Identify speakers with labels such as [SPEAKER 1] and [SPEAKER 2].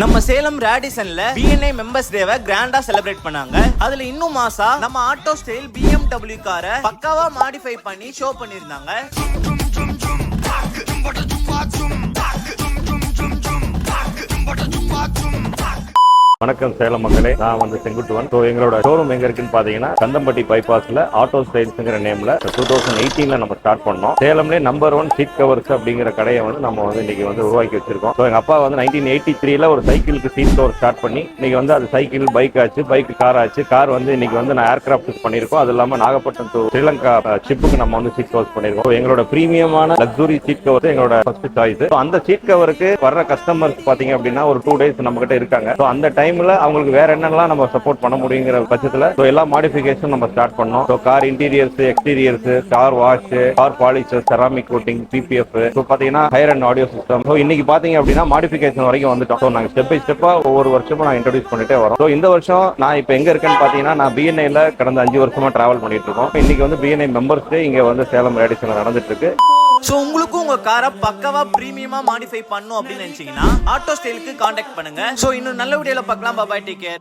[SPEAKER 1] நம்ம Salem ரேடிசன்ல BNI members டேவை கிராண்டா செலிப்ரேட் பண்ணாங்க. அதுல இன்னும் மாசா நம்ம ஆட்டோ ஸ்டைல் BMW காரை பக்காவா மாடிஃபை பண்ணி ஷோ பண்ணிருந்தாங்க.
[SPEAKER 2] வணக்கம் சேலம் மக்களே, நான் வந்து செங்குட்டுவன். எங்களோட ஷோரூம் எங்க இருக்குன்னு பாத்தீங்கன்னா கந்தம்பட்டி பைபாஸ்ல ஆட்டோ ஸ்டைல்ஸ்ங்கிற நேம்ல 2018ல நம்ம ஸ்டார்ட் பண்ணோம். சேலம்லேயே நம்பர் 1 சீட் கவர்ஸ் அப்படிங்கிற கடையை வந்து நம்ம வந்து இன்னைக்கு வந்து உருவாக்கி வச்சிருக்கோம். எங்க அப்பா வந்து 1983ல ஒரு சைக்கிளுக்கு சீட் கவர் ஸ்டார்ட் பண்ணி இன்னைக்கு வந்து அது சைக்கிள் பைக் ஆச்சு, பைக் கார் ஆச்சு. கார் வந்து இன்னைக்கு வந்து நான் ஏர்கிராஃப்ட் பண்ணிருக்கோம். அது இல்லாம நாகப்பட்டினம் டு ஸ்ரீலங்கா ஷிப்புக்கு நம்ம வந்து சீட் கவர்ஸ் பண்ணிருக்கோம். எங்களோட பிரீமியமான லக்ஸுரி சீட் கவர் எங்களோட ஃபர்ஸ்ட் சாய்ஸ். அந்த சீட் கவருக்கு வர்ற கஸ்டமர்ஸ் பாத்தீங்க அப்படின்னா ஒரு 2 days நம்ம கிட்ட இருக்காங்க. அந்த டைம்ல அவங்களுக்கு வேற என்னெல்லாம் நம்ம சப்போர்ட் பண்ண முடியுங்கிற பட்சத்துல எல்லா மாடிஃபிகேஷன் நம்ம ஸ்டார்ட் பண்ணோம். Car interiors, exteriors, car wash, car polisher, ceramic coating, PPF, பாத்தீங்கன்னா ஹையர் அண்ட் ஆடியோ சிஸ்டம். இன்னைக்கு பாத்தீங்க அப்படின்னா மாடிஃபிகேஷன் வரைக்கும் வந்துட்டோம். நாங்க ஸ்டெப் பை ஸ்டெப்பா ஒவ்வொரு வருஷமும் நான் இன்ட்ரோடியூஸ் பண்ணிட்டே வரோம். இந்த வருஷம் நான் இப்ப எங்க இருக்கேன்னு பாத்தீங்கன்னா நான் BNIல கடந்த 5 வருஷமா டிராவல் பண்ணிட்டு இருக்கோம். இன்னைக்கு வந்து BNI மெம்பர்ஸ் டே இங்க வந்து சேலம் ரேடிசன்ல நடந்துட்டு இருக்கு.
[SPEAKER 1] உங்களுக்கும் உங்க காரை பக்கவா பிரீமியமா மாடிஃபை பண்ணும் அப்படின்னு நினைச்சீங்கன்னா ஆட்டோ ஸ்டைலுக்கு கான்டாக்ட் பண்ணுங்க. இன்னும் நல்ல வீடியோல பார்க்கலாம். பாய், டேக் கேர்.